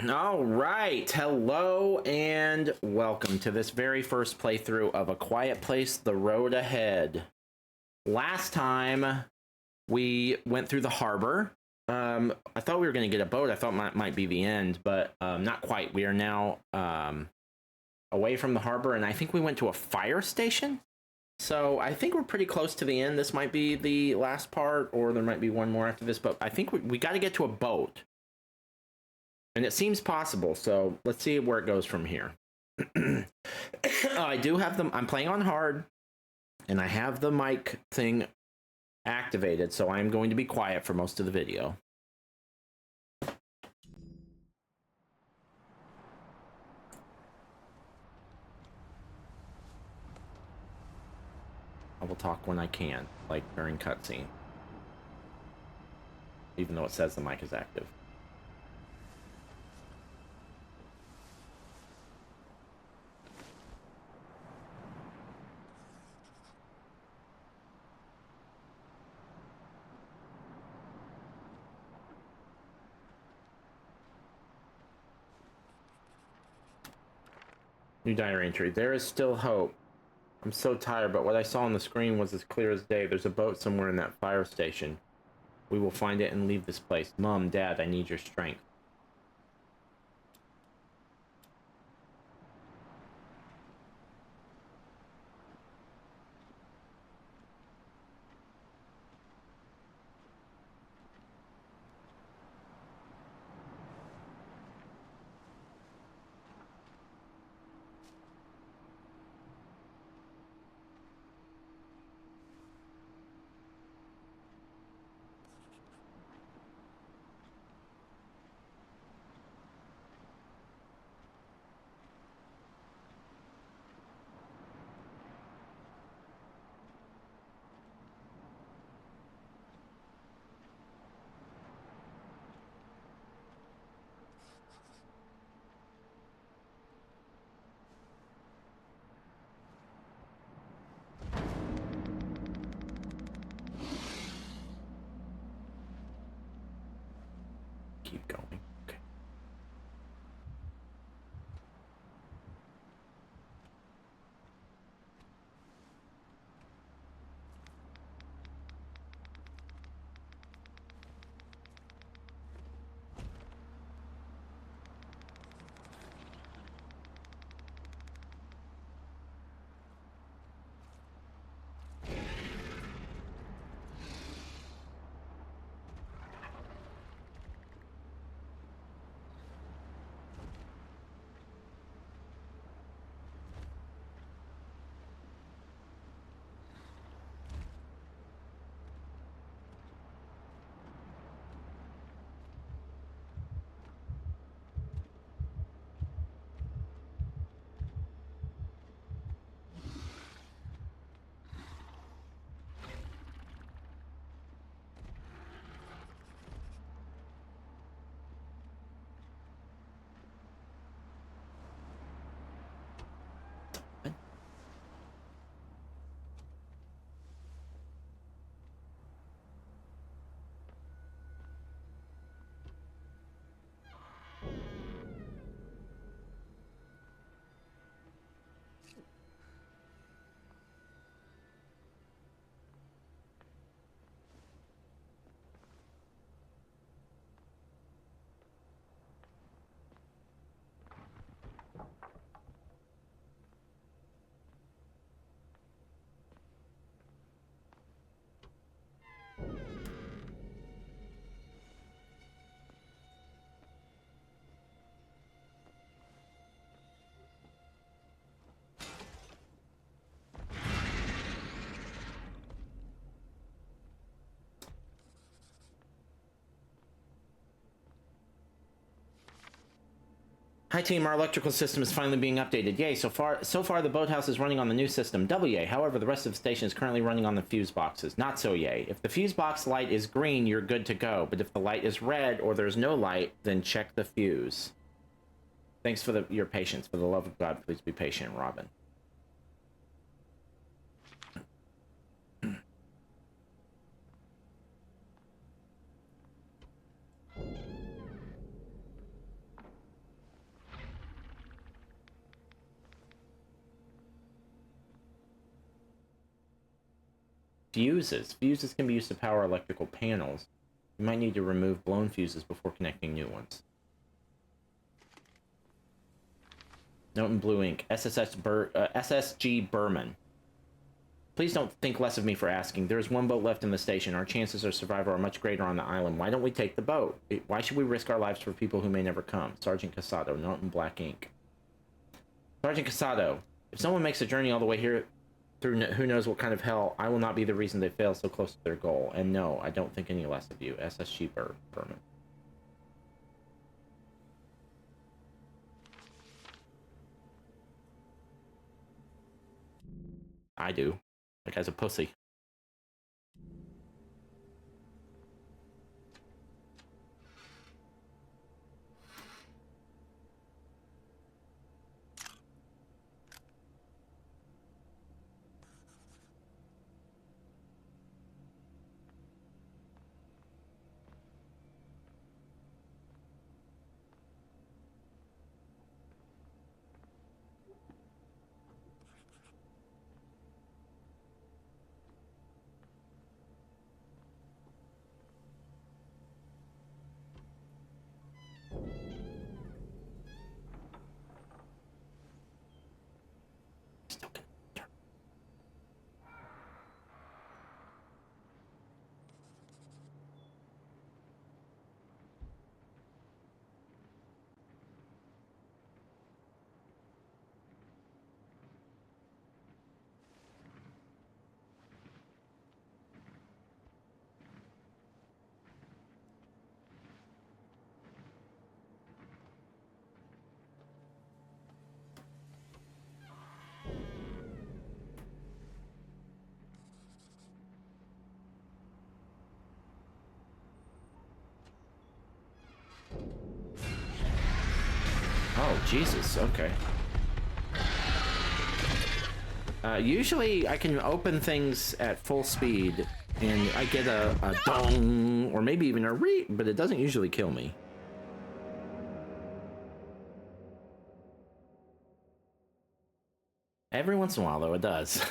All right, hello and welcome to this very first playthrough of A Quiet Place: The Road Ahead. Last time we went through the harbor. I thought we were going to get a boat. I thought might be the end, but not quite. We are now away from the harbor, and I think we went to a fire station. So I think we're pretty close to the end. This might be the last part, or there might be one more after this, but I think we got to get to a boat. And it seems possible, so let's see where it goes from here. I do have them. I'm playing on hard, and I have the mic thing activated, so I'm going to be quiet for most of the video. I will talk when I can, like during cutscene, even though it says the mic is active. New diary entry. There is still hope. I'm so tired, but what I saw on the screen was as clear as day. There's a boat somewhere in that fire station. We will find it and leave this place. Mom, Dad, I need your strength. Keep going. Okay. Hi team, our electrical system is finally being updated. Yay, so far the boathouse is running on the new system. Double yay. However, the rest of the station is currently running on the fuse boxes. Not so yay. If the fuse box light is green, you're good to go. But if the light is red or there's no light, then check the fuse. Thanks for your patience. For the love of God, please be patient, Robin. Fuses. Fuses can be used to power electrical panels. You might need to remove blown fuses before connecting new ones. Note in blue ink. SSG Berman. Please don't think less of me for asking. There is one boat left in the station. Our chances of survival are much greater on the island. Why don't we take the boat? Why should we risk our lives for people who may never come? Sergeant Casado. Note in black ink. Sergeant Casado. If someone makes a journey all the way here through who knows what kind of hell, I will not be the reason they fail so close to their goal. And no, I don't think any less of you. SSG Berman. I do. That guy's a pussy. Oh, Jesus, okay. Usually I can open things at full speed and I get a dong or maybe even a reet, but it doesn't usually kill me. Every once in a while, though, it does.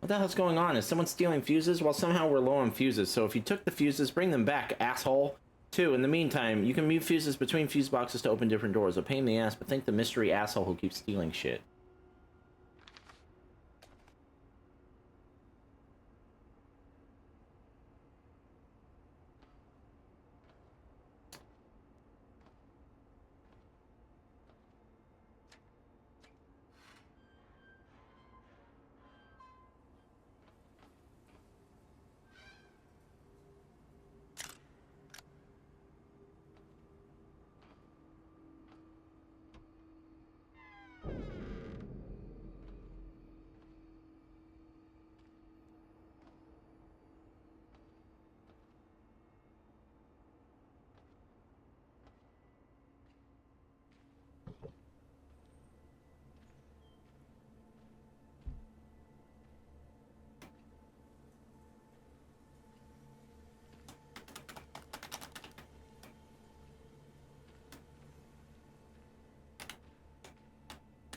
What the hell's going on? Is someone stealing fuses? Well, somehow we're low on fuses, so if you took the fuses, bring them back, asshole. Two, in the meantime, you can move fuses between fuse boxes to open different doors. A pain in the ass, but think the mystery asshole who keeps stealing shit.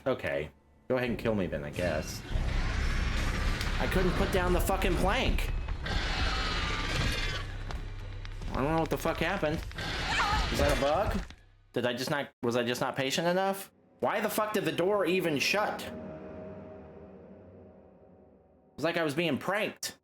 Okay. Go ahead and kill me then, I guess. I couldn't put down the fucking plank! I don't know what the fuck happened. Is that a bug? Did I just not... Was I just not patient enough? Why the fuck did the door even shut? It was like I was being pranked.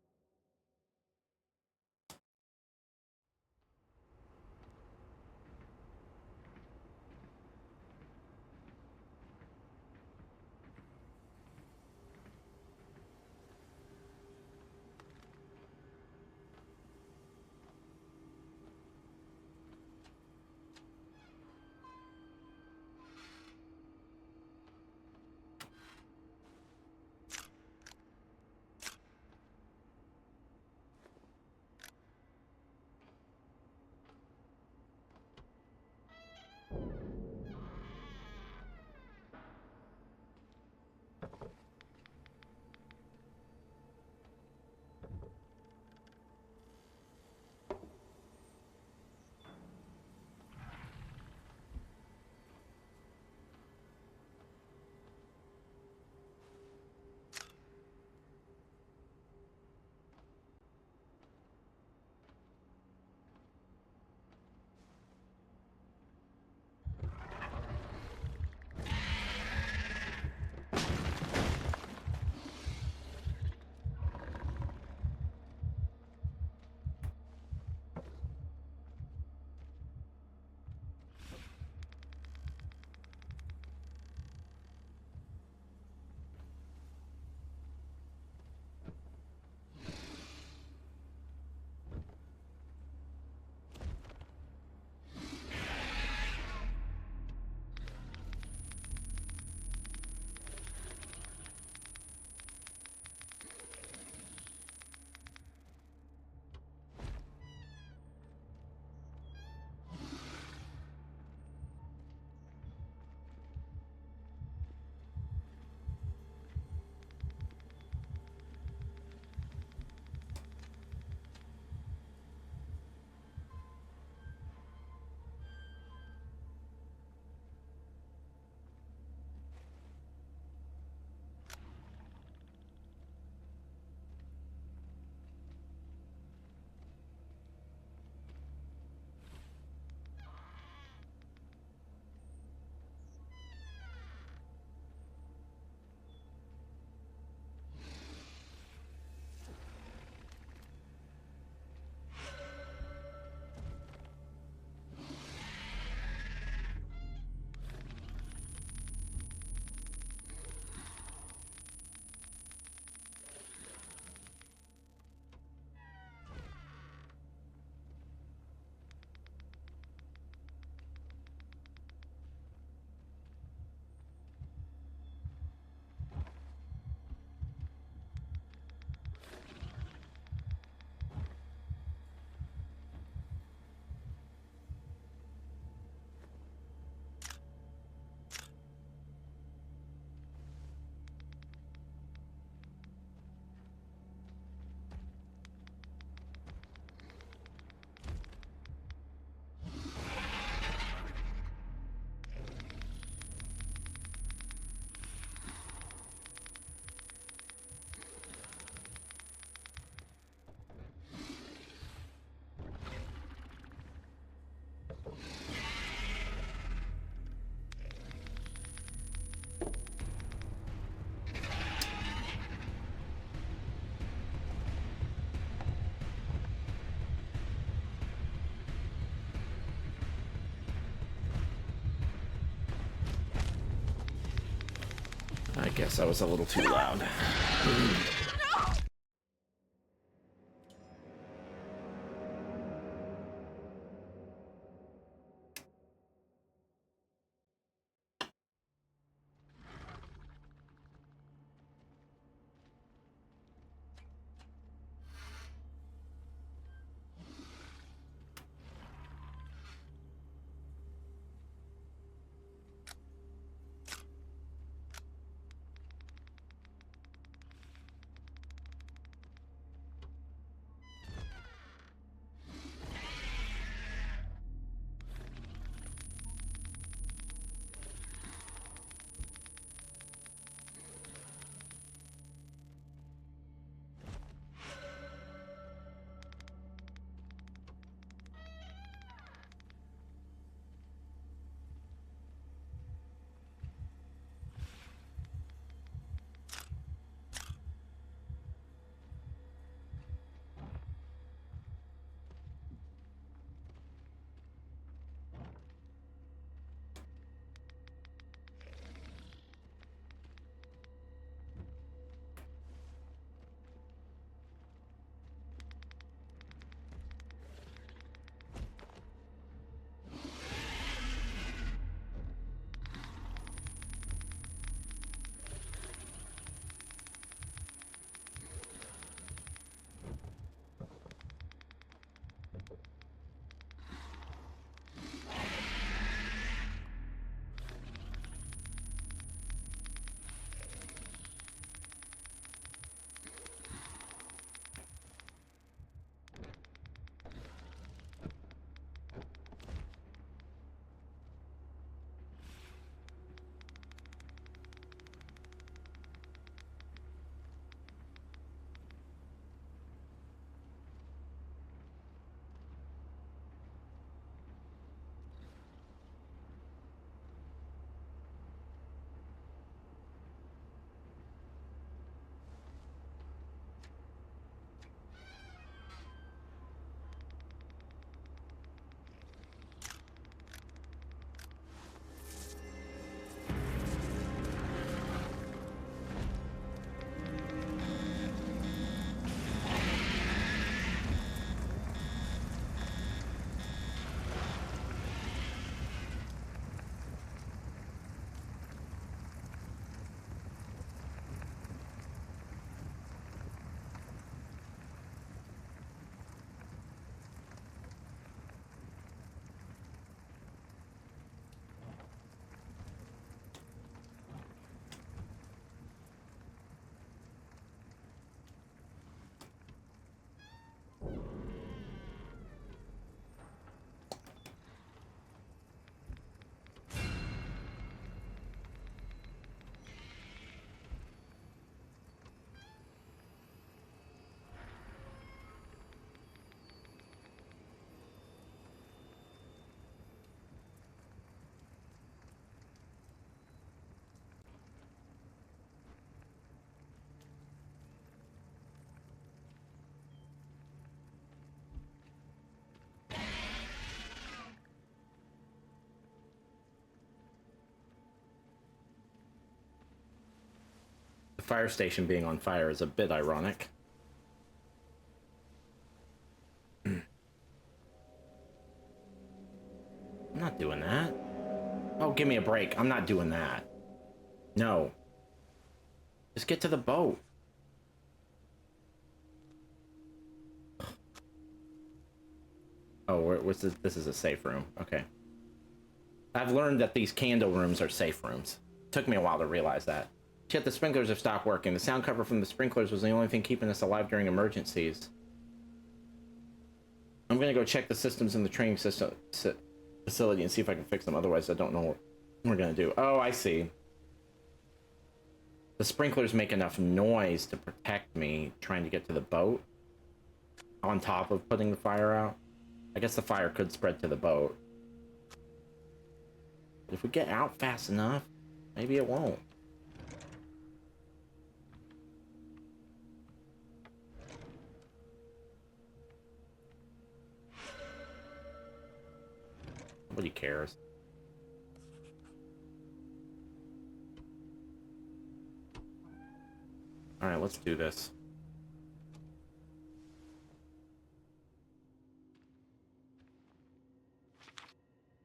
I guess I was a little too loud. The fire station being on fire is a bit ironic. I'm not doing that. Oh, give me a break. I'm not doing that. No. Just get to the boat. Oh, what's this? This is a safe room. Okay. I've learned that these candle rooms are safe rooms. Took me a while to realize that. Yet the sprinklers have stopped working. The sound cover from the sprinklers was the only thing keeping us alive during emergencies. I'm gonna go check the systems in the training facility and see if I can fix them. Otherwise, I don't know what we're gonna do. Oh, I see. The sprinklers make enough noise to protect me trying to get to the boat on top of putting the fire out. I guess the fire could spread to the boat. But if we get out fast enough, maybe it won't. Nobody cares. let's do this.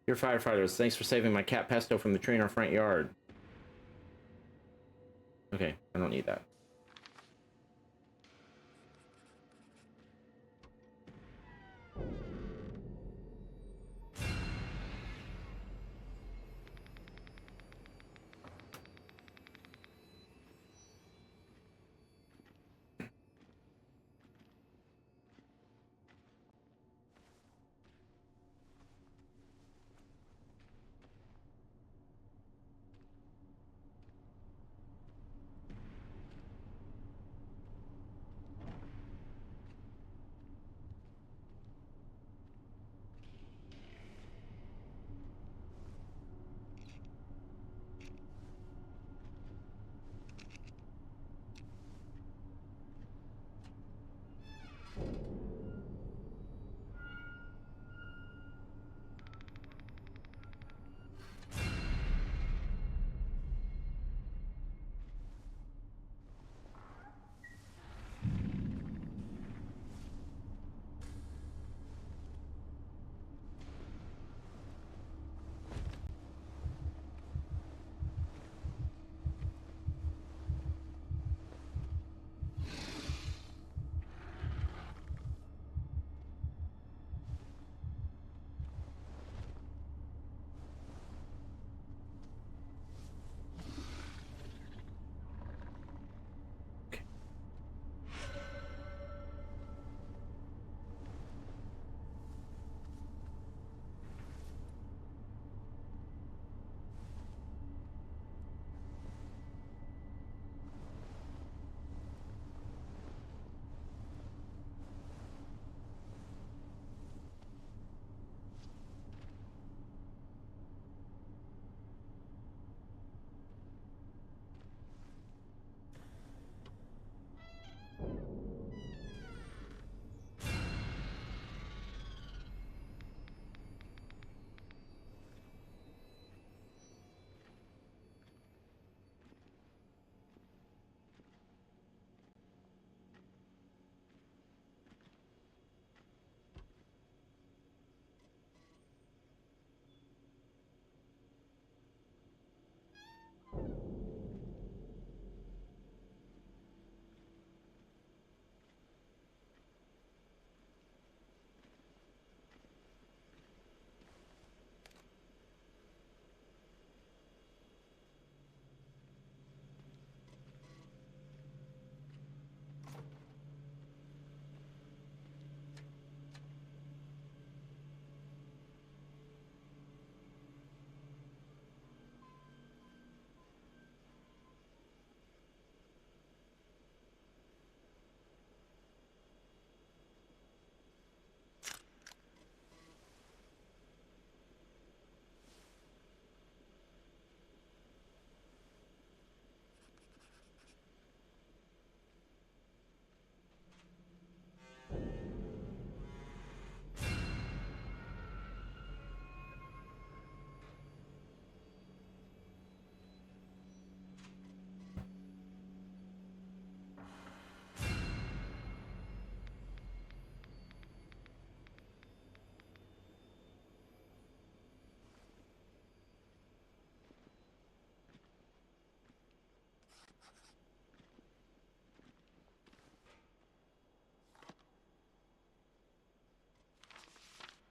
Dear firefighters, thanks for saving my cat Pesto from the tree in our front yard. Okay, I don't need that.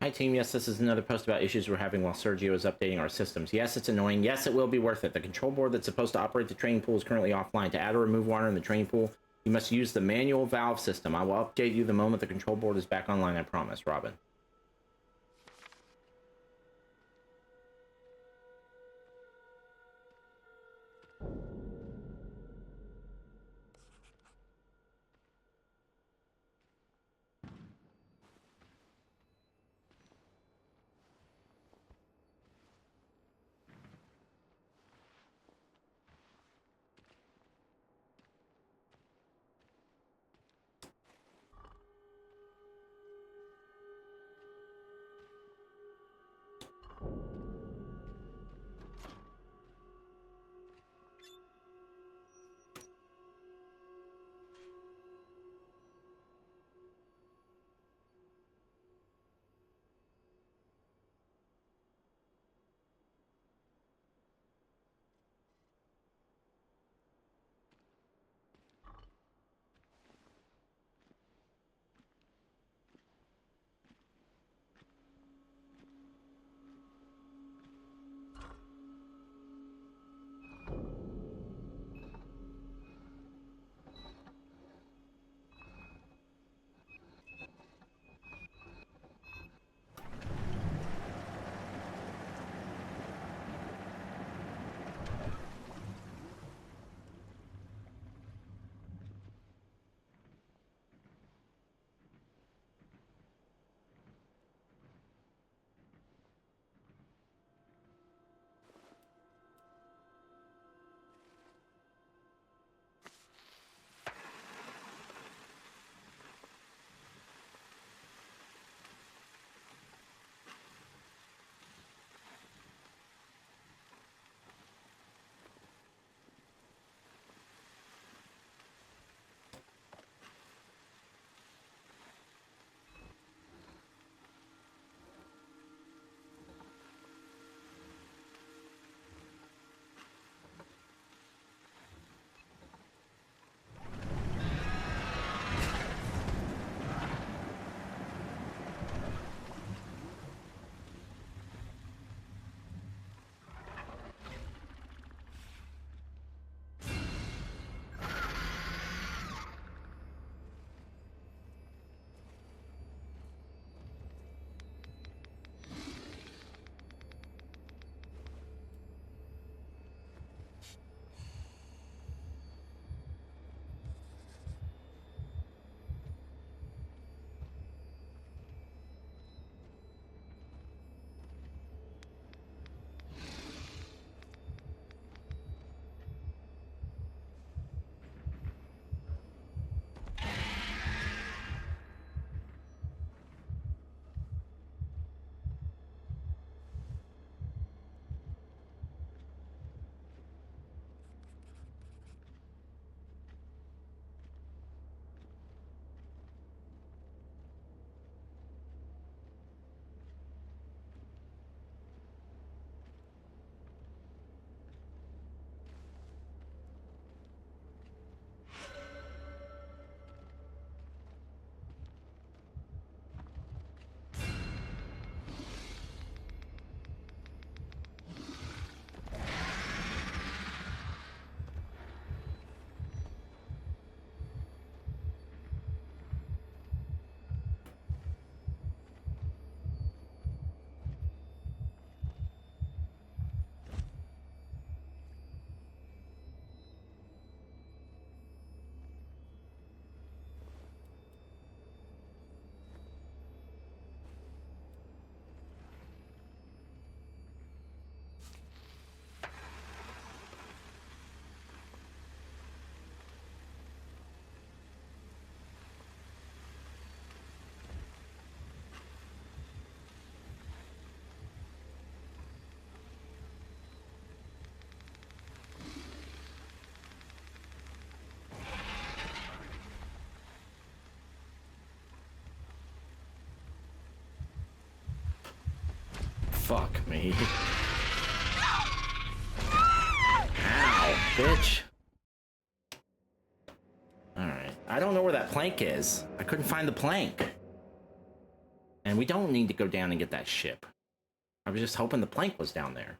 Hi team, yes, this is another post about issues we're having while Sergio is updating our systems. Yes, it's annoying. Yes, it will be worth it. The control board that's supposed to operate the training pool is currently offline. To add or remove water in the training pool, you must use the manual valve system. I will update you the moment the control board is back online, I promise, Robin. Fuck me. Ow, bitch. Alright. I don't know where that plank is. I couldn't find the plank. And we don't need to go down and get that ship. I was just hoping the plank was down there.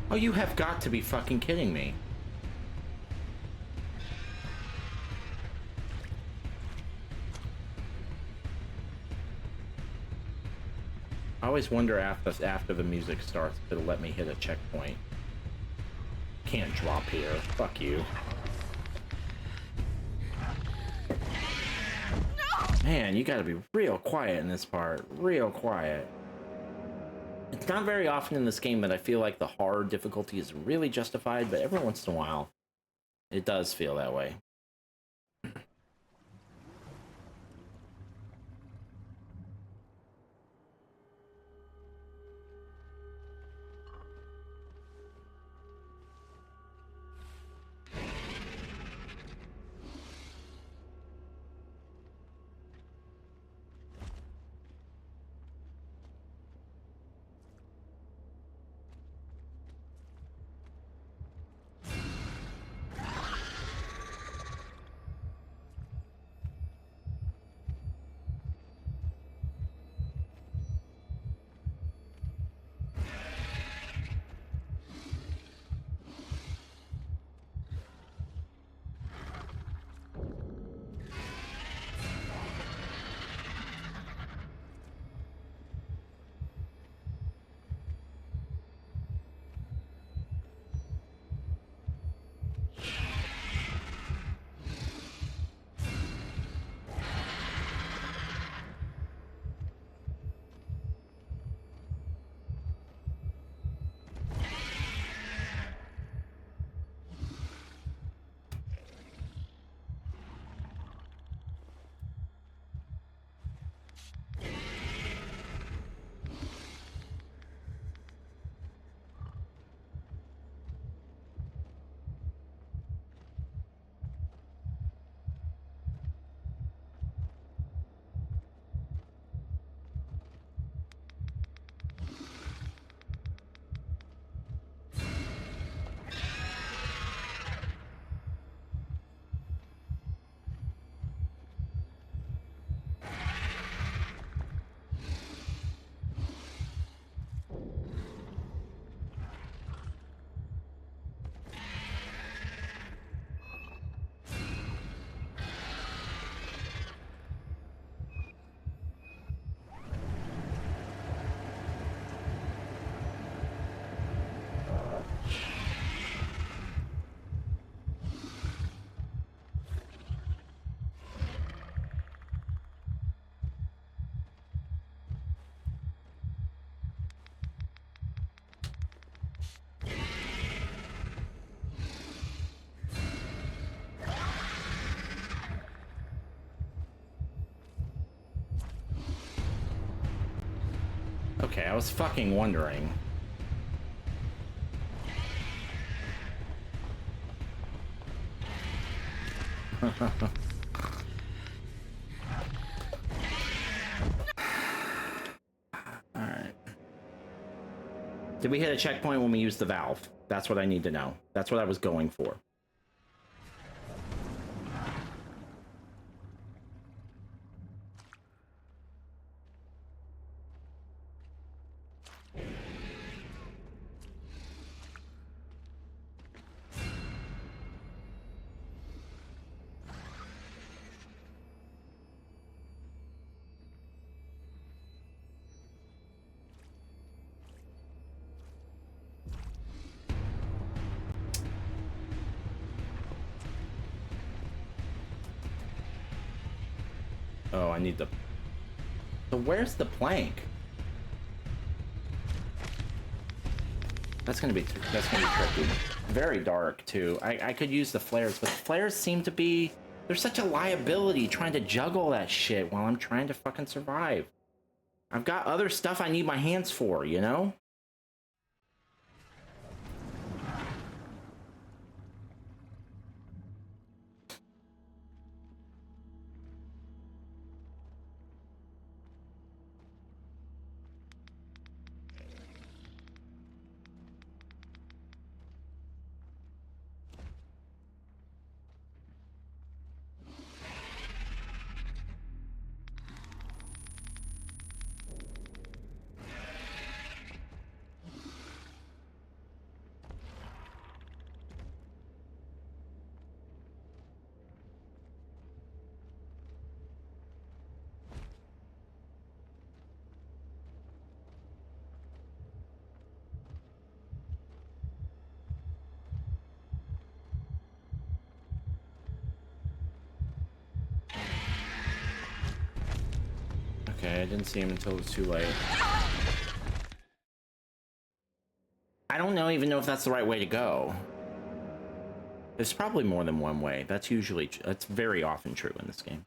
Oh, you have got to be fucking kidding me. I always wonder after the music starts if it'll let me hit a checkpoint. Can't drop here. Fuck you. Man, you gotta be real quiet in this part. Real quiet. It's not very often in this game that I feel like the hard difficulty is really justified, but every once in a while, it does feel that way. Okay, I was fucking wondering. Alright. Did we hit a checkpoint when we used the valve? That's what I need to know. That's what I was going for. Oh, I need the... So where's the plank? That's gonna be tricky. Very dark, too. I could use the flares, but the flares seem to be... They're such a liability trying to juggle that shit while I'm trying to fucking survive. I've got other stuff I need my hands for, you know? Okay, I didn't see him until it was too late. I don't even know if that's the right way to go. There's probably more than one way. That's very often true in this game.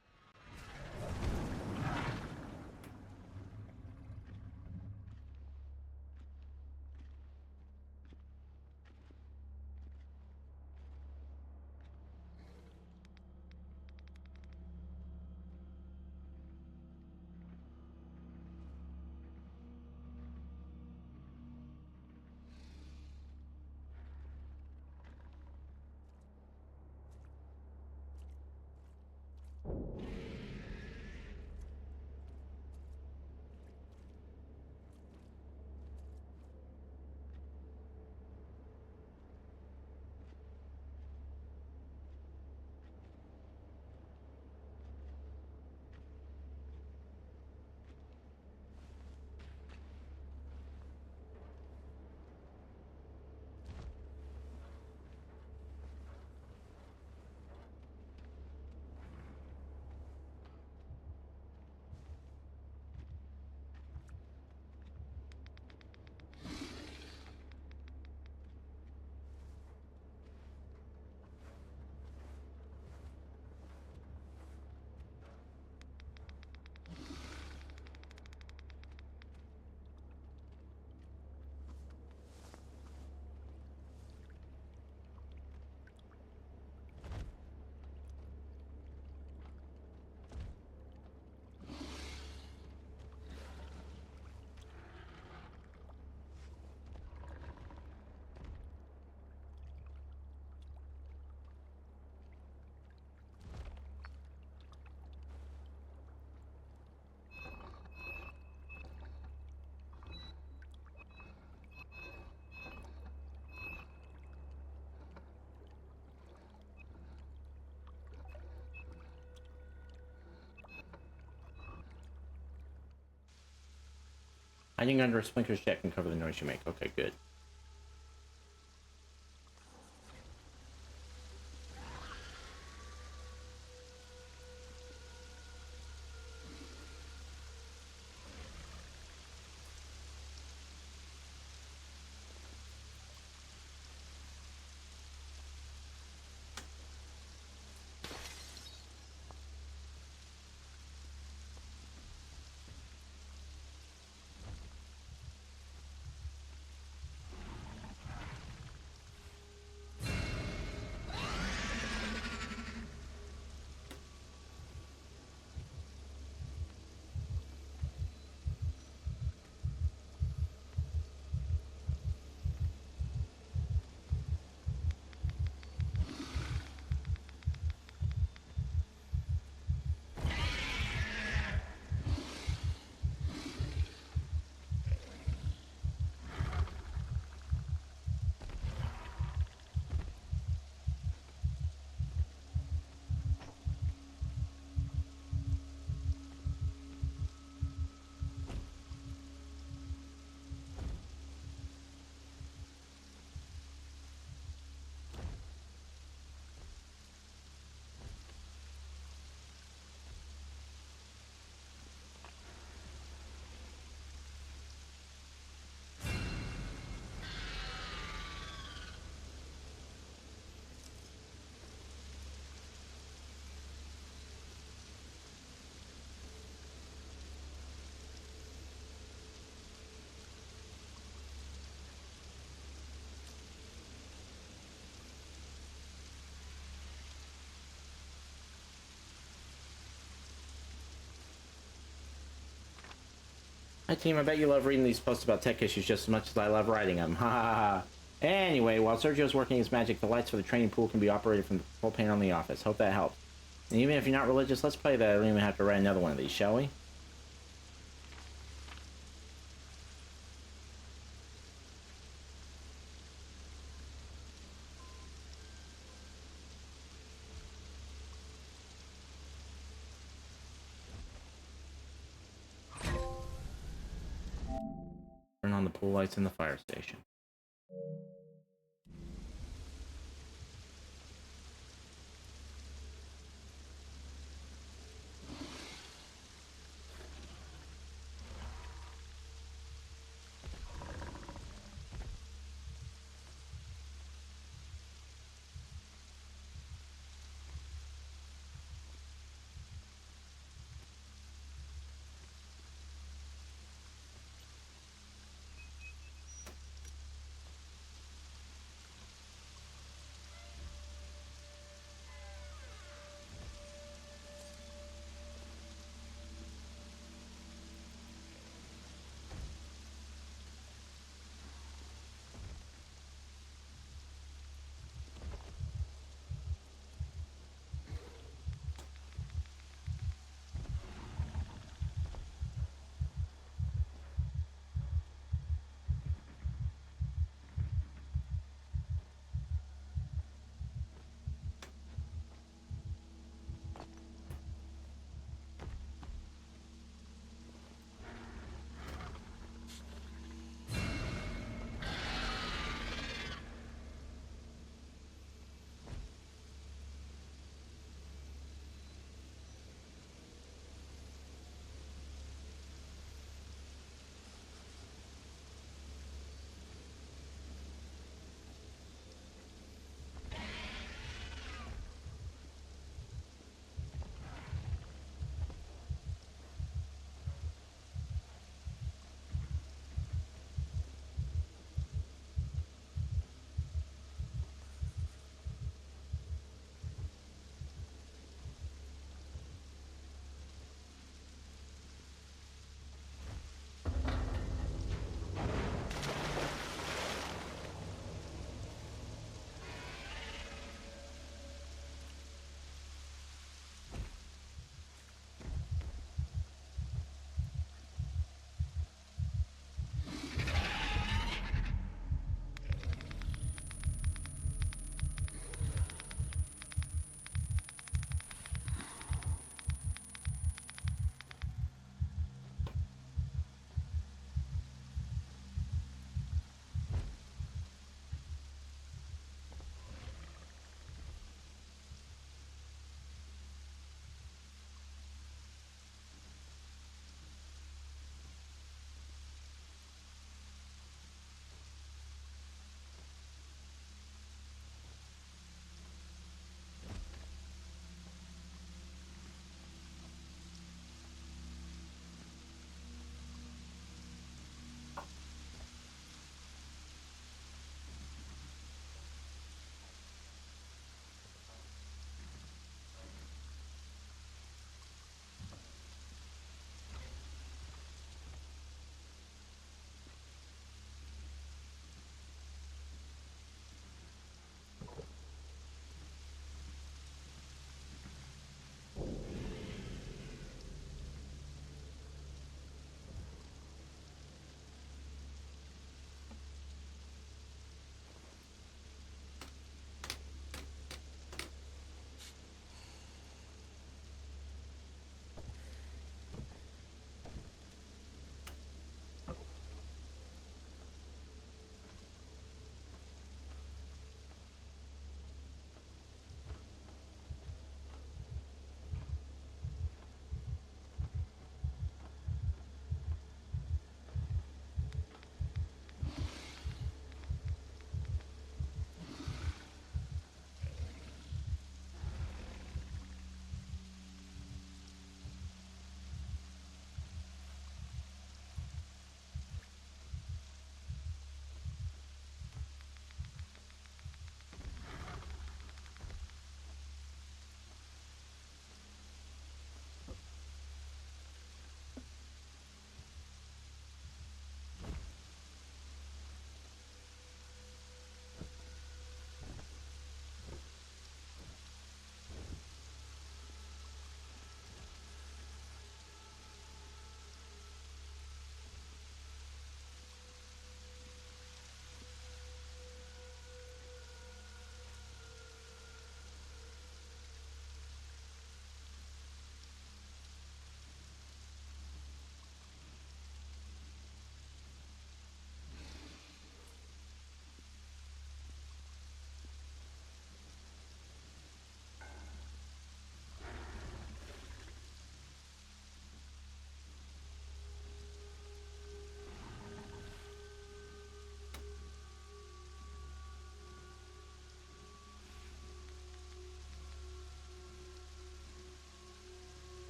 Hiding under a Splinter's jet can cover the noise you make. Okay, good. Hi team, I bet you love reading these posts about tech issues just as much as I love writing them. Ha ha ha. Anyway, while Sergio's working his magic, the lights for the training pool can be operated from the control panel in the office. Hope that helps. And even if you're not religious, let's play that. I don't even have to write another one of these, shall we? Turn on the pool lights in the fire station.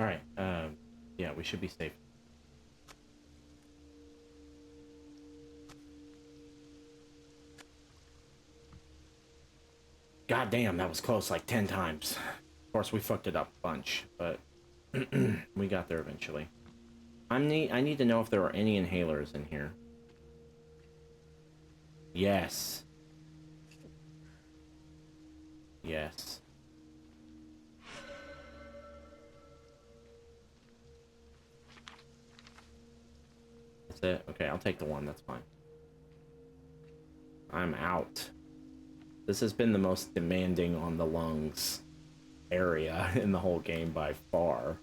Alright, yeah, we should be safe. God damn, that was close like 10 times. Of course, we fucked it up a bunch, but we got there eventually. I need to know if there are any inhalers in here. Yes. Yes. That's it? Okay, I'll take the one, that's fine. I'm out. This has been the most demanding on the lungs area in the whole game by far.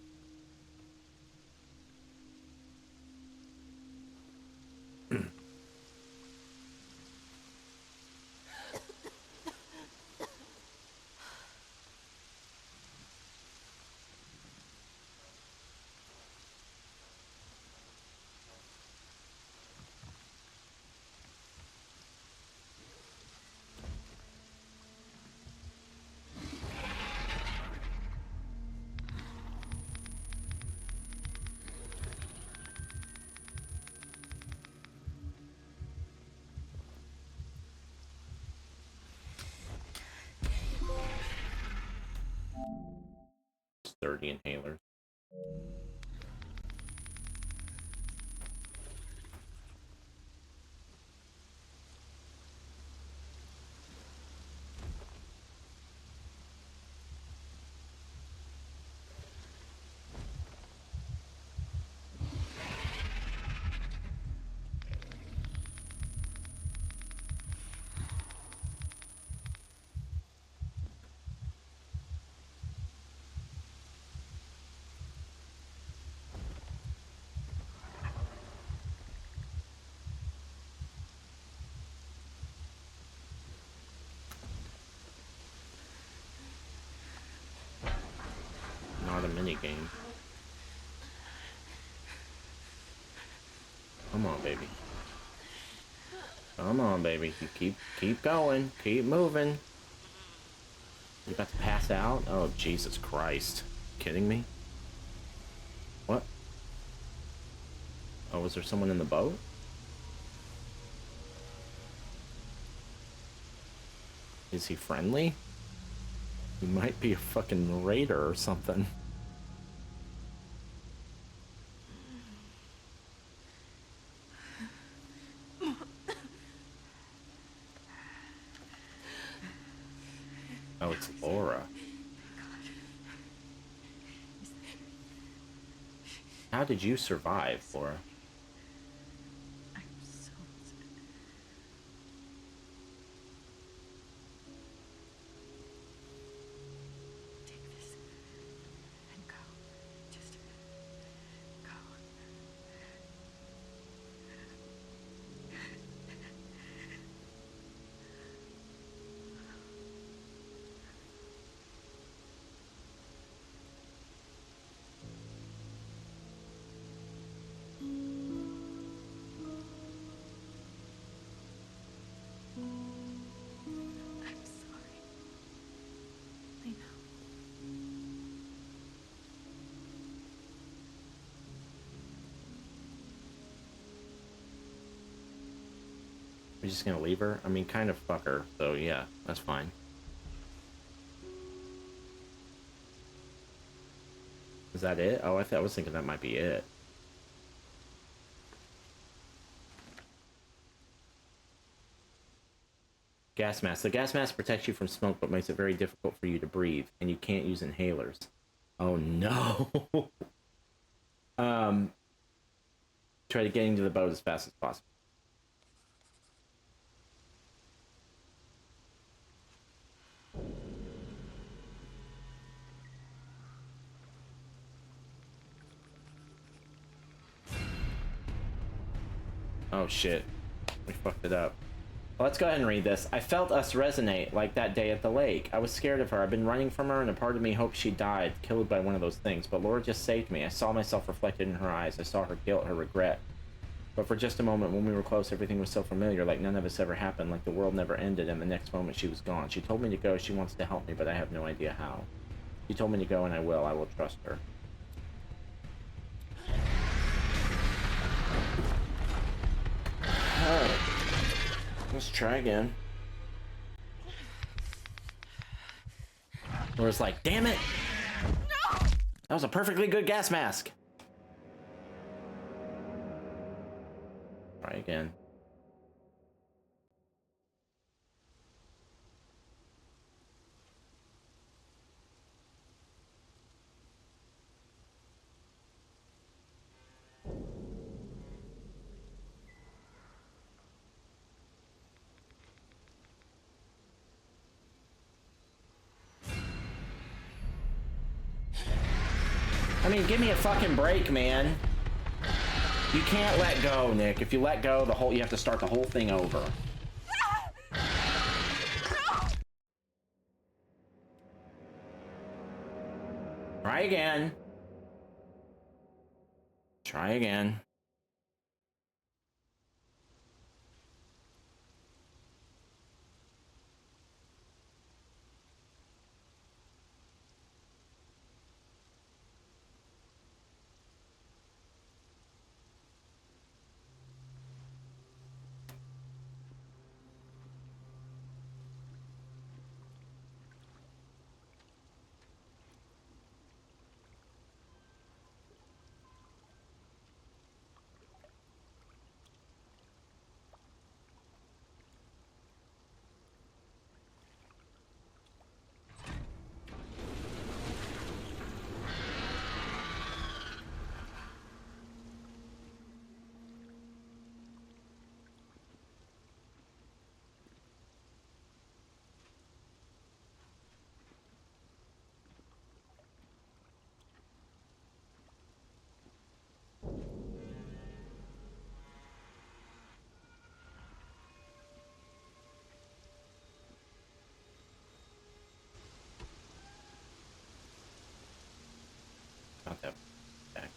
It's 30 inhalers. Not a minigame. Come on, baby. Come on, baby. You keep going. Keep moving. You about to pass out? Oh, Jesus Christ. Kidding me? What? Oh, was there someone in the boat? Is he friendly? He might be a fucking raider or something. Oh, it's Laura. How did you survive, Laura? I'm so upset. Take this and go. Just go. I'm sorry. I know. We're just gonna leave her? I mean, kind of fuck her, so yeah, that's fine. Is that it? Oh, I was thinking that might be it. Gas mask. The gas mask protects you from smoke, but makes it very difficult for you to breathe, and you can't use inhalers. Oh no! Try to get into the boat as fast as possible. Oh shit. We fucked it up. Well, let's go ahead and read this. I felt us resonate like that day at the lake. I was scared of her. I've been running from her, and a part of me hoped she died, killed by one of those things. But Laura just saved me. I saw myself reflected in her eyes. I saw her guilt, her regret. But for just a moment, when we were close, everything was so familiar, like none of this ever happened, like the world never ended, and the next moment she was gone. She told me to go. She wants to help me, but I have no idea how. She told me to go, and I will. I will trust her. Let's try again. Or it's like, damn it! No! That was a perfectly good gas mask. Try again. I mean, give me a fucking break, man. You can't let go, Nick. If you let go, you have to start the whole thing over. Try again. Try again. Not that back.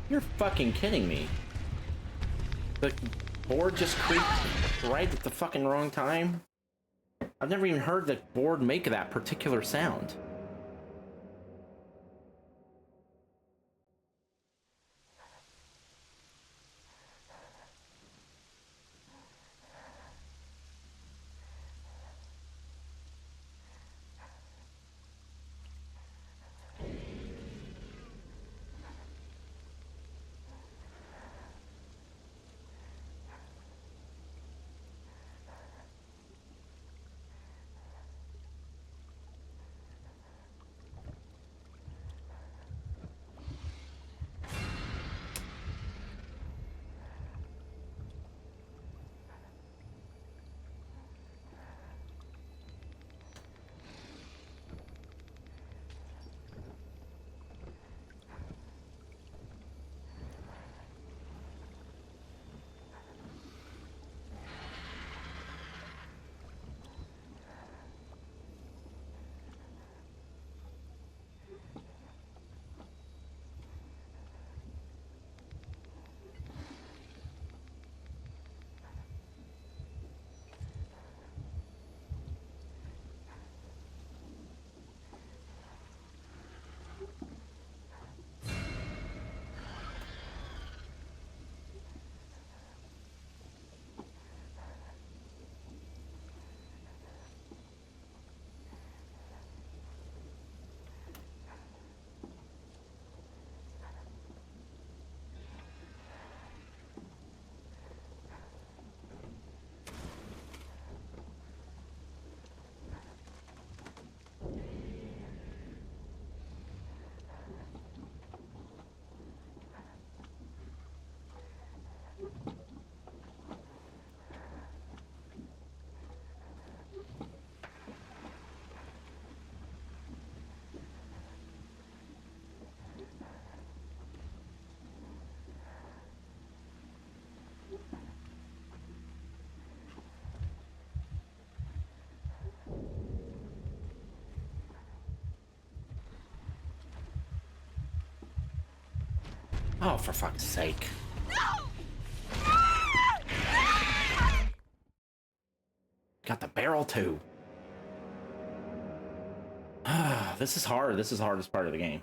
You're fucking kidding me. The board just creaked right at the fucking wrong time. I've never even heard the board make that particular sound. Oh, for fuck's sake. Got the barrel too. This is hard. This is the hardest part of the game.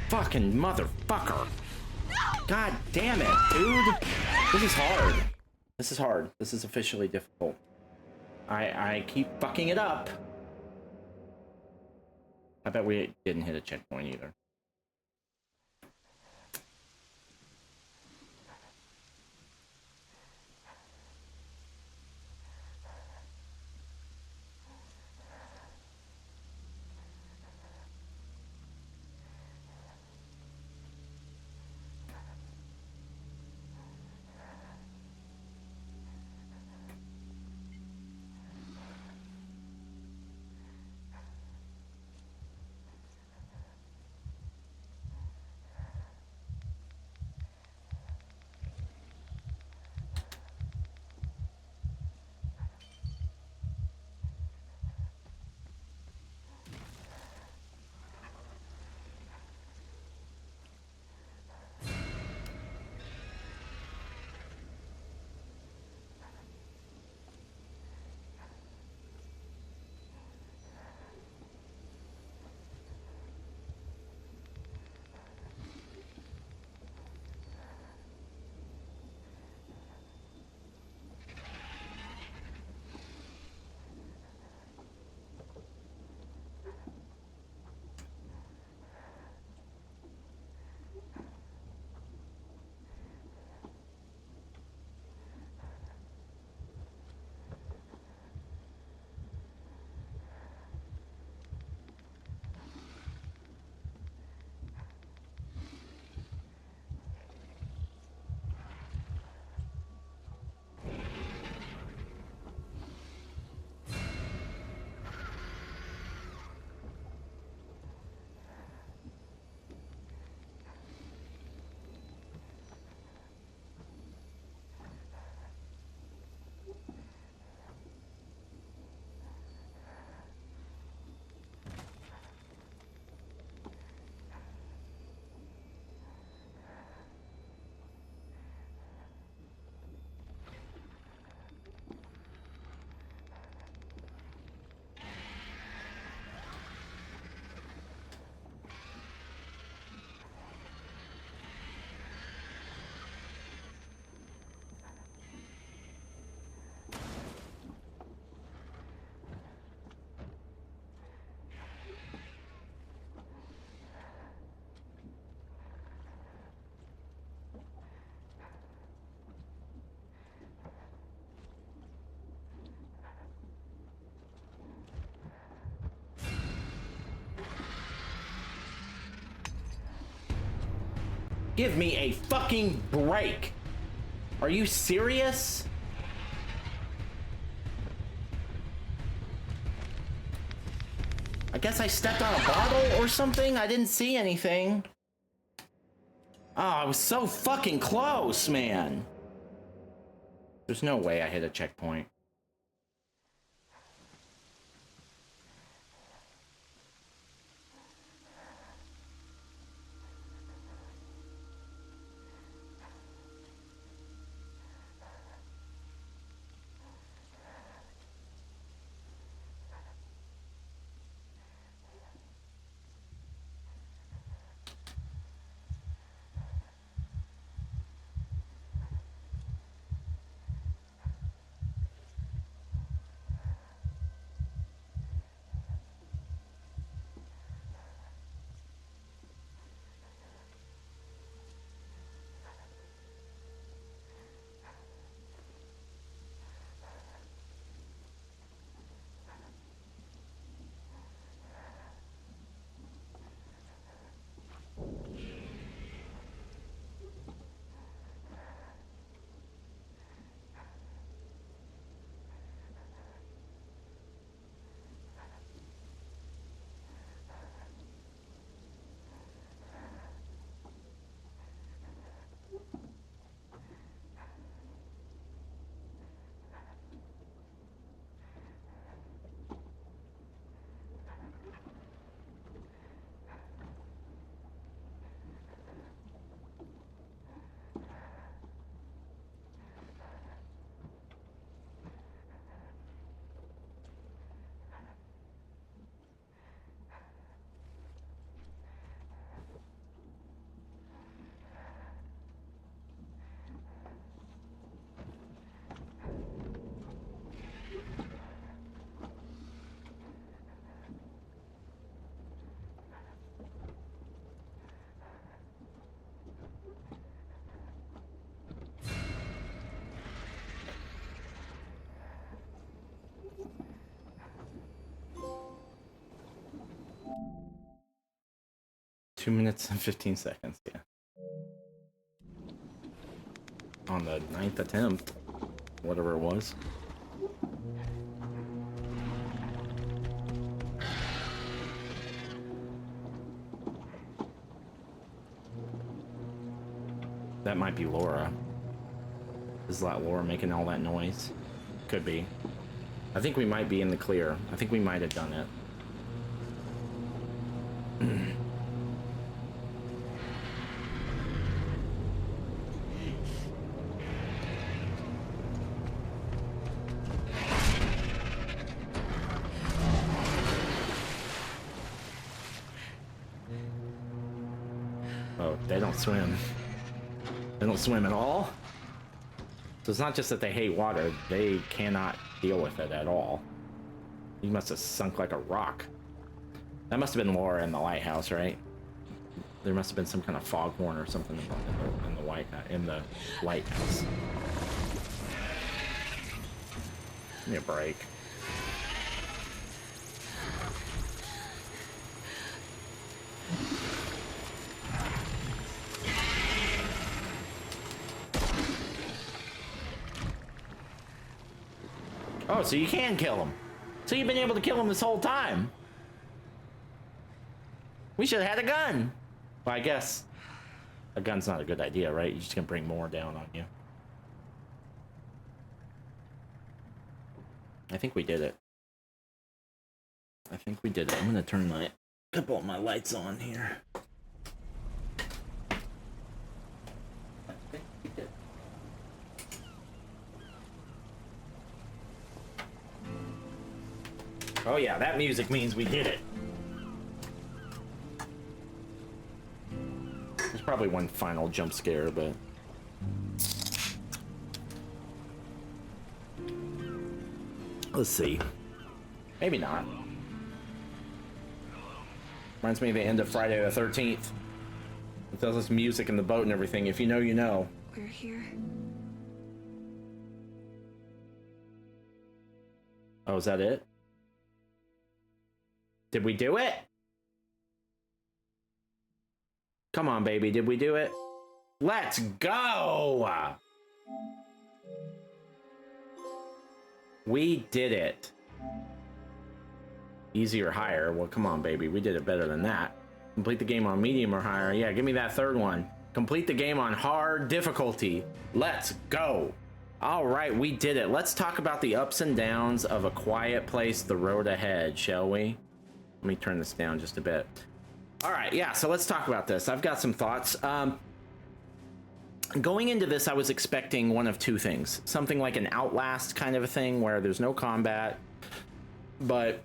Fucking motherfucker. God damn it, dude. This is hard. This is hard. This is officially difficult. I keep fucking it up. I bet we didn't hit a checkpoint either. Give me a fucking break. Are you serious? I guess I stepped on a bottle or something? I didn't see anything. Oh, I was so fucking close, man. There's no way I hit a checkpoint. Two minutes and 15 seconds, yeah. On the 9th attempt, whatever it was. That might be Laura. Is that Laura making all that noise? Could be. I think we might be in the clear. I think we might have done it. Oh, they don't swim. They don't swim at all? So it's not just that they hate water, they cannot deal with it at all. You must have sunk like a rock. That must have been Laura in the lighthouse, right? There must have been some kind of foghorn or something in the lighthouse. Give me a break. Oh, so you can kill him. So you've been able to kill him this whole time. We should have had a gun. Well, I guess a gun's not a good idea, right? You're just gonna bring more down on you. I think we did it. I think we did it. I'm gonna turn my couple of my lights on here. I think we did. Oh yeah, that music means we did it. There's probably one final jump scare, but let's see. Maybe not. Reminds me of the end of Friday the 13th. With all this music in the boat and everything. If you know, you know. We're here. Oh, is that it? Did we do it? Come on, baby. Did we do it? Let's go! We did it. Easy or higher? Well, come on, baby. We did it better than that. Complete the game on medium or higher. Yeah, give me that third one. Complete the game on hard difficulty. Let's go. All right, we did it. Let's talk about the ups and downs of A Quiet Place, The Road Ahead, shall we? Let me turn this down just a bit. All right, yeah, so let's talk about this. I've got some thoughts. Going into this, I was expecting one of two things. Something like an Outlast kind of a thing where there's no combat, but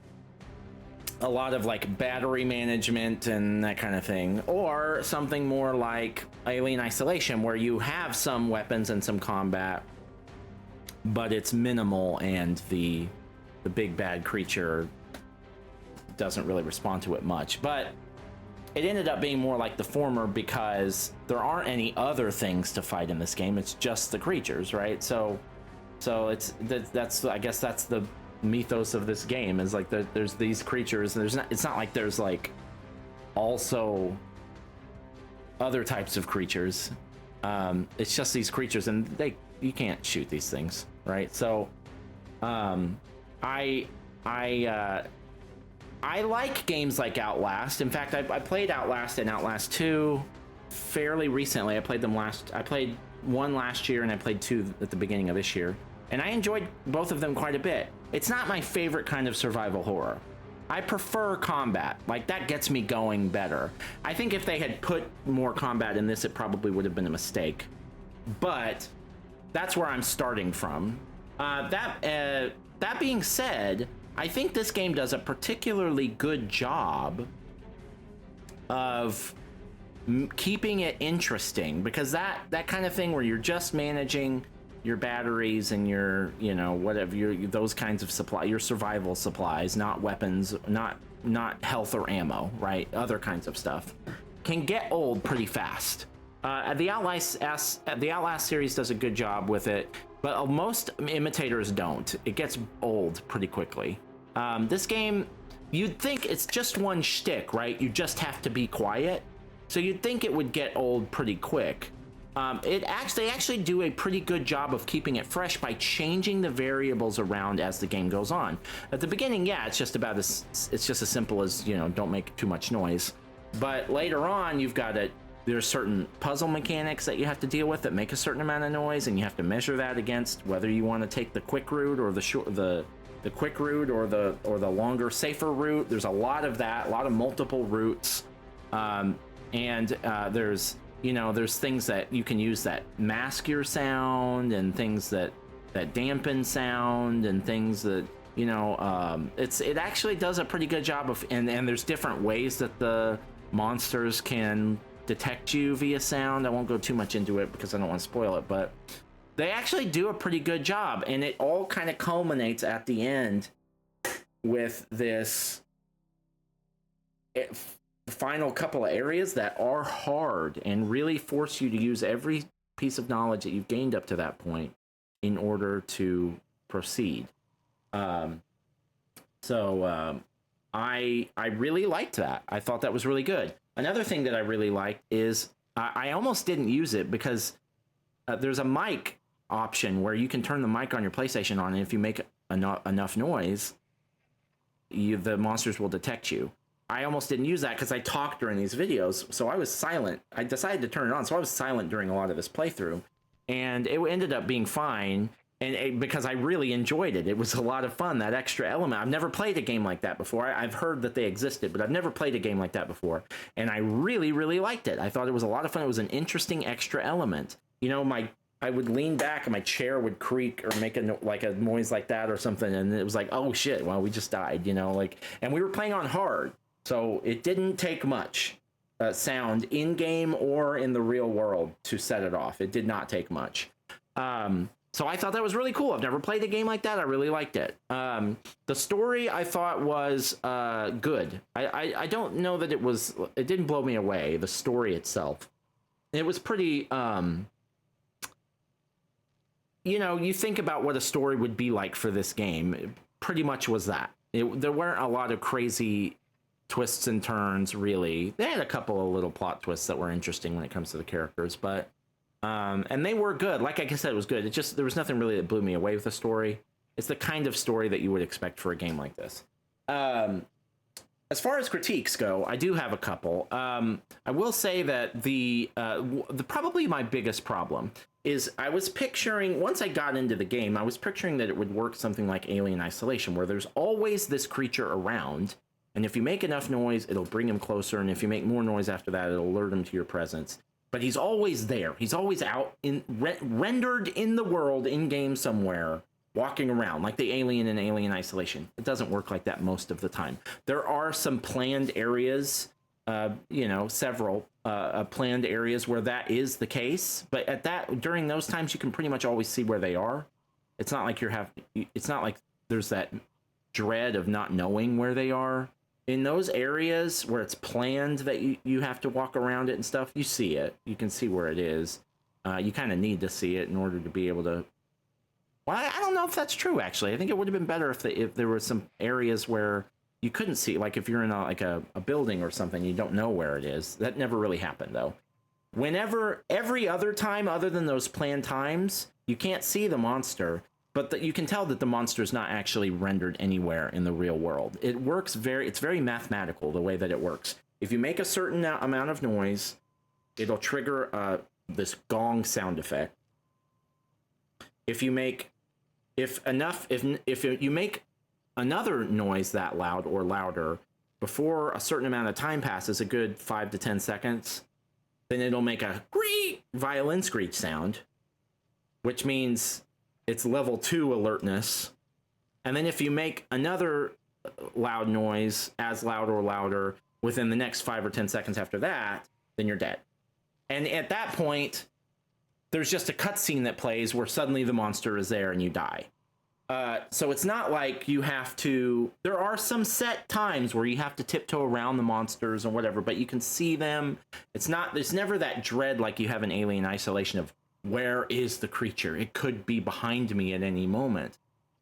a lot of like battery management and that kind of thing. Or something more like Alien Isolation where you have some weapons and some combat, but it's minimal and the big bad creature doesn't really respond to it much. But it ended up being more like the former because there aren't any other things to fight in this game. It's just the creatures, right? So that's I guess that's the mythos of this game is like there's these creatures. And it's not like there's like also other types of creatures. It's just these creatures, and you can't shoot these things, right? So I like games like Outlast. In fact, I played Outlast and Outlast 2 fairly recently. I played one last year and I played 2 at the beginning of this year. And I enjoyed both of them quite a bit. It's not my favorite kind of survival horror. I prefer combat. Like, that gets me going better. I think if they had put more combat in this, it probably would have been a mistake. But that's where I'm starting from. That being said, I think this game does a particularly good job of keeping it interesting, because that kind of thing where you're just managing your batteries and your, whatever, those kinds of your survival supplies, not weapons, not health or ammo, right? Other kinds of stuff can get old pretty fast. The Outlast series does a good job with it, but most imitators don't. It gets old pretty quickly. This game, you'd think it's just one shtick, right? You just have to be quiet. So you'd think it would get old pretty quick. They actually do a pretty good job of keeping it fresh by changing the variables around as the game goes on. At the beginning, yeah, it's just as simple as, don't make too much noise. But later on, there's certain puzzle mechanics that you have to deal with that make a certain amount of noise, and you have to measure that against whether you want to take the quick route or the quick route or the longer, safer route. There's a lot of that, a lot of multiple routes, and there's things that you can use that mask your sound, and things that dampen sound, and things that it actually does a pretty good job of, and there's different ways that the monsters can detect you via sound. I won't go too much into it because I don't want to spoil it, but they actually do a pretty good job, and it all kind of culminates at the end with this final couple of areas that are hard and really force you to use every piece of knowledge that you've gained up to that point in order to proceed. I really liked that. I thought that was really good. Another thing that I really liked is I almost didn't use it because there's a mic option where you can turn the mic on your PlayStation on, and if you make enough noise, the monsters will detect you. I almost didn't use that because I talked during these videos, so I was silent. I decided to turn it on, so I was silent during a lot of this playthrough, and it ended up being fine. And because I really enjoyed it. It was a lot of fun, that extra element. I've never played a game like that before. I've heard that they existed, but I've never played a game like that before. And I really, really liked it. I thought it was a lot of fun. It was an interesting extra element. I would lean back and my chair would creak or make a noise like that or something. And it was like, oh shit, well, we just died, and we were playing on hard. So it didn't take much sound in game or in the real world to set it off. It did not take much. So I thought that was really cool. I've never played a game like that. I really liked it. The story I thought was good. I don't know that it didn't blow me away, the story itself. It was pretty, you think about what a story would be like for this game. It pretty much was that. There weren't a lot of crazy twists and turns, really. They had a couple of little plot twists that were interesting when it comes to the characters, but And they were good. Like I said, it was good. It just, there was nothing really that blew me away with the story. It's the kind of story that you would expect for a game like this. As far as critiques go, I do have a couple. I will say that the probably my biggest problem is I was picturing, once I got into the game, I was picturing that it would work something like Alien Isolation, where there's always this creature around, and if you make enough noise, it'll bring him closer, and if you make more noise after that, it'll alert him to your presence. But he's always there. He's always out, rendered in the world, in-game somewhere, walking around, like the alien in Alien Isolation. It doesn't work like that most of the time. There are some planned areas, several planned areas where that is the case, but during those times, you can pretty much always see where they are. It's not like it's not like there's that dread of not knowing where they are. In those areas where it's planned that you have to walk around it and stuff, you see it. You can see where it is. You kind of need to see it in order to be able to. Well, I don't know if that's true, actually. I think it would have been better if there were some areas where you couldn't see, like if you're in a building or something, you don't know where it is. That never really happened, though. Every other time other than those planned times, you can't see the monster, but you can tell that the monster is not actually rendered anywhere in the real world. It's very mathematical, the way that it works. If you make a certain amount of noise, it'll trigger this gong sound effect. If you make another noise that loud or louder before a certain amount of time passes, a good 5 to 10 seconds, then it'll make a violin screech sound, which means it's level 2 alertness. And then if you make another loud noise, as loud or louder, within the next 5 or 10 seconds after that, then you're dead. And at that point, there's just a cutscene that plays where suddenly the monster is there and you die. So it's not like you have to. There are some set times where you have to tiptoe around the monsters or whatever, but you can see them. There's never that dread like you have in Alien Isolation of where is the creature? It could be behind me at any moment.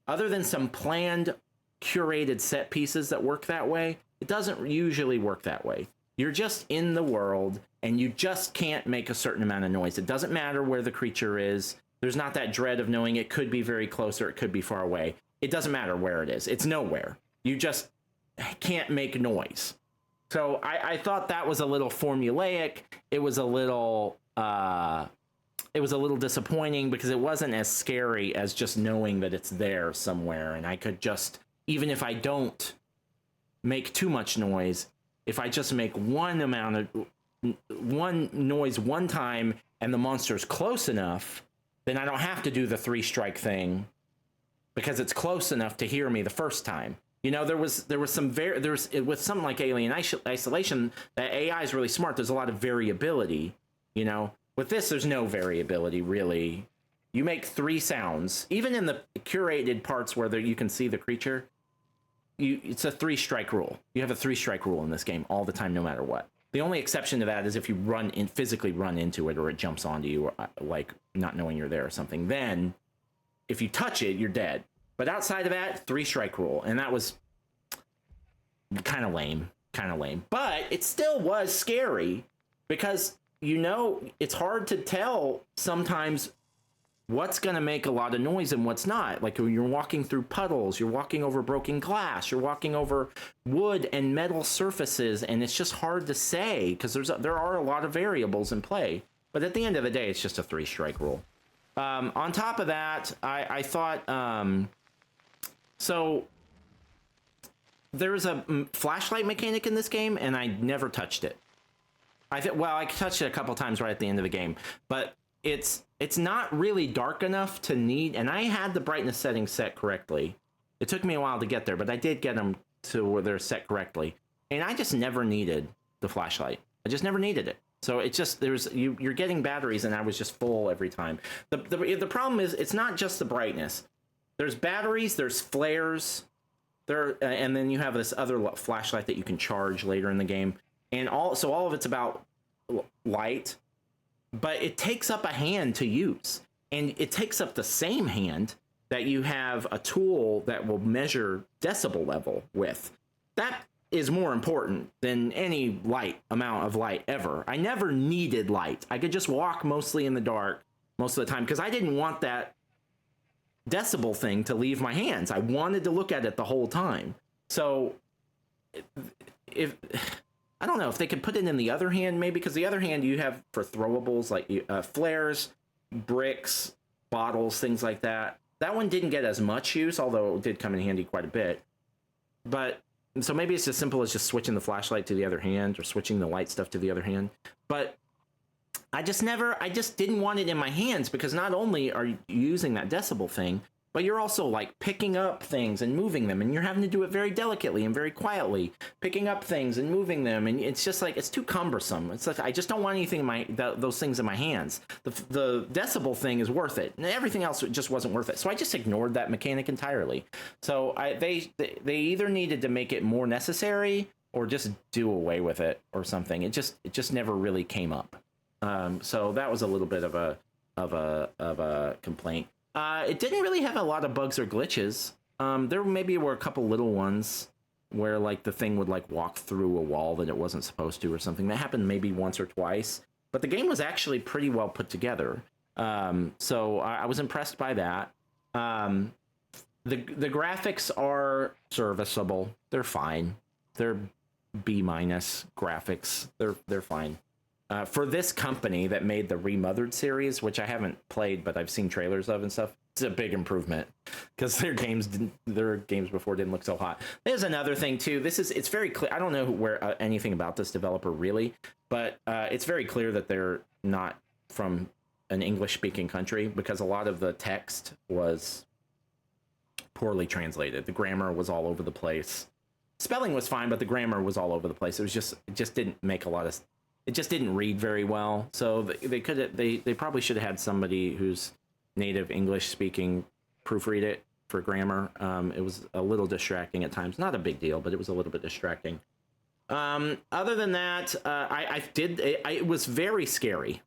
Other than some planned, curated set pieces that work that way, it doesn't usually work that way. You're just in the world, and you just can't make a certain amount of noise. It doesn't matter where the creature is. There's not that dread of knowing it could be very close or it could be far away. It doesn't matter where it is. It's nowhere. You just can't make noise. So I thought that was a little formulaic. It was a little disappointing because it wasn't as scary as just knowing that it's there somewhere. And I could just, even if I don't make too much noise, if I just make one noise one time and the monster's close enough, then I don't have to do the 3-strike thing because it's close enough to hear me the first time. You know, there was with something like Alien Isolation, that AI is really smart. There's a lot of variability. You know, with this, there's no variability really. You make 3 sounds, even in the curated parts where you can see the creature. It's a 3-strike rule. You have a 3-strike rule in this game all the time, no matter what. The only exception to that is if you physically run into it or it jumps onto you, like not knowing you're there or something. Then, if you touch it, you're dead. But outside of that, 3-strike rule, and that was kind of lame. But it still was scary because it's hard to tell sometimes what's going to make a lot of noise and what's not. Like when you're walking through puddles, you're walking over broken glass, you're walking over wood and metal surfaces, and it's just hard to say because there are a lot of variables in play. But at the end of the day, it's just a 3-strike rule. On top of that, I thought so there's a flashlight mechanic in this game, and I never touched it. I touched it a couple times right at the end of the game, but it's not really dark enough to need, and I had the brightness settings set correctly. It took me a while to get there, but I did get them to where they're set correctly. And I just never needed the flashlight. I just never needed it. So it's just, you're getting batteries, and I was just full every time. The problem is, it's not just the brightness. There's batteries, there's flares, and then you have this other flashlight that you can charge later in the game. And all of it's about light. But it takes up a hand to use, and it takes up the same hand that you have a tool that will measure decibel level with. That is more important than any light amount of light ever. I never needed light. I could just walk mostly in the dark most of the time because I didn't want that decibel thing to leave my hands. I wanted to look at it the whole time. So if I don't know if they could put it in the other hand, maybe, because the other hand you have for throwables like flares, bricks, bottles, things like that. That one didn't get as much use, although it did come in handy quite a bit. But so maybe it's as simple as just switching the flashlight to the other hand or switching the light stuff to the other hand. But I just didn't want it in my hands because not only are you using that decibel thing, but you're also like picking up things and moving them, and you're having to do it very delicately and very quietly, picking up things and moving them, and it's just like it's too cumbersome. It's like I just don't want anything in those things in my hands. The decibel thing is worth it, and everything else just wasn't worth it. So I just ignored that mechanic entirely. So they either needed to make it more necessary or just do away with it or something. It just never really came up. So that was a little bit of a complaint. It didn't really have a lot of bugs or glitches. There maybe were a couple little ones where like the thing would like walk through a wall that it wasn't supposed to or something. That happened maybe once or twice, but the game was actually pretty well put together. So I was impressed by that. The graphics are serviceable. They're fine. They're B- graphics. They're fine. For this company that made the Remothered series, which I haven't played, but I've seen trailers of and stuff, it's a big improvement because their games before didn't look so hot. There's another thing too. It's very clear. I don't know where anything about this developer really, but it's very clear that they're not from an English-speaking country because a lot of the text was poorly translated. The grammar was all over the place. Spelling was fine, but the grammar was all over the place. It just didn't make a lot of. It just didn't read very well. So they probably should have had somebody who's native English speaking proofread it for grammar. It was a little distracting at times. Not a big deal, but it was a little bit distracting. Other than that, it was very scary.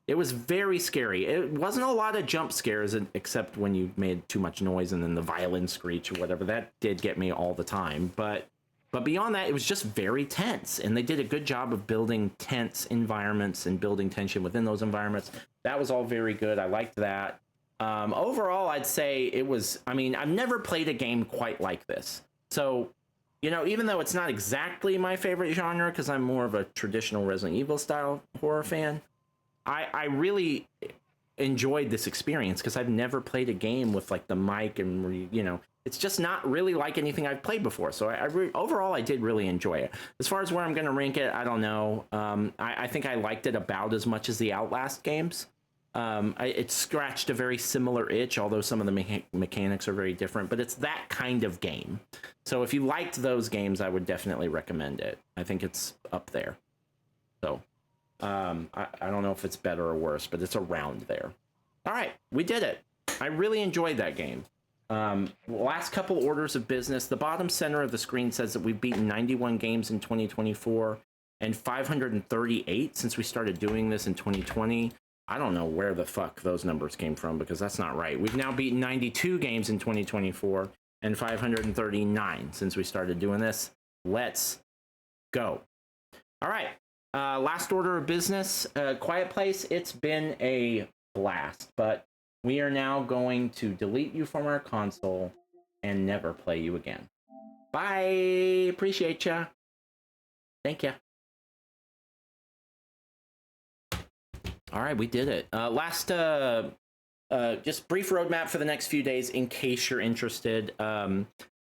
It was very scary. It wasn't a lot of jump scares except when you made too much noise and then the violin screech or whatever. That did get me all the time. But beyond that, it was just very tense, and they did a good job of building tense environments and building tension within those environments. That was all very good. I liked that. Overall, I'd say it was, I mean, I've never played a game quite like this. So, you know, even though it's not exactly my favorite genre, because I'm more of a traditional Resident Evil style horror fan, I really enjoyed this experience because I've never played a game with like the mic and, you know, it's just not really like anything I've played before. So overall, I did really enjoy it. As far as where I'm going to rank it, I don't know. I think I liked it about as much as the Outlast games. It scratched a very similar itch, although some of the mechanics are very different. But it's that kind of game. So if you liked those games, I would definitely recommend it. I think it's up there. So I don't know if it's better or worse, but it's around there. All right, we did it. I really enjoyed that game. Last couple orders of business. The bottom center of the screen says that we've beaten 91 games in 2024 and 538 since we started doing this in 2020. I don't know where the fuck those numbers came from because that's not right. We've now beaten 92 games in 2024 and 539 since we started doing this. Let's go. All right. Last order of business. Quiet Place. It's been a blast, but we are now going to delete you from our console and never play you again. Bye. Appreciate ya. Thank ya. All right, we did it. Just brief roadmap for the next few days in case you're interested.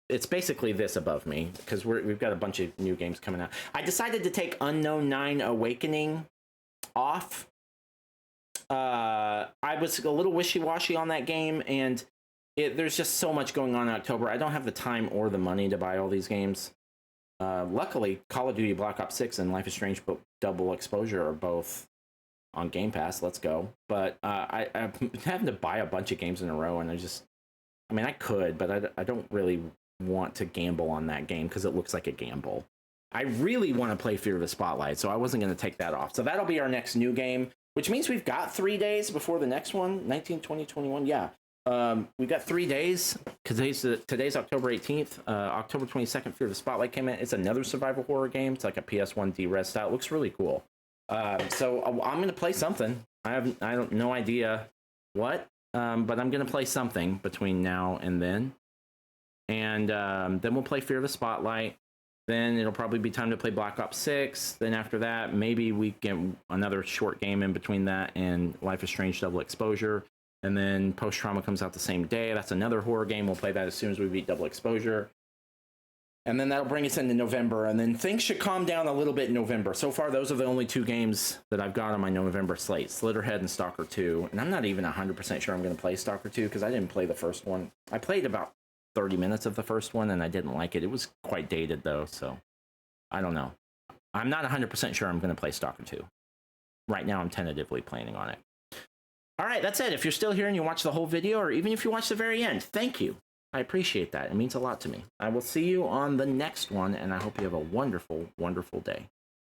It's basically this above me because we've got a bunch of new games coming out. I decided to take Unknown 9 Awakening off. I was a little wishy-washy on that game, and there's just so much going on in October. I don't have the time or the money to buy all these games. Luckily, Call of Duty Black Ops 6 and Life is Strange Double Exposure are both on Game Pass. Let's go. But I'm having to buy a bunch of games in a row, and I could, but I don't really want to gamble on that game because it looks like a gamble. I really want to play Fear of the Spotlight, so I wasn't going to take that off. So that'll be our next new game, which means we've got 3 days before the next one, 19, 20, 21. Yeah. We got 3 days because today's October 18th. October 22nd, Fear the Spotlight came in. It's another survival horror game. It's like a PS1 D-Res style. It looks really cool. So I'm gonna play something. I have no idea what, but I'm gonna play something between now and then. And then we'll play Fear the Spotlight. Then it'll probably be time to play Black Ops 6. Then after that, maybe we get another short game in between that and Life is Strange Double Exposure. And then Post Trauma comes out the same day. That's another horror game. We'll play that as soon as we beat Double Exposure. And then that'll bring us into November. And then things should calm down a little bit in November. So far, those are the only 2 games that I've got on my November slate. Slitterhead and Stalker 2. And I'm not even 100% sure I'm going to play Stalker 2 because I didn't play the first one. I played about 30 minutes of the first one and I didn't like it. It was quite dated though, so I don't know. I'm not 100% sure I'm going to play Stalker 2. Right now I'm tentatively planning on it. All right, that's it. If you're still here and you watch the whole video, or even if you watch the very end, thank you. I appreciate that. It means a lot to me. I will see you on the next one, and I hope you have a wonderful, wonderful day.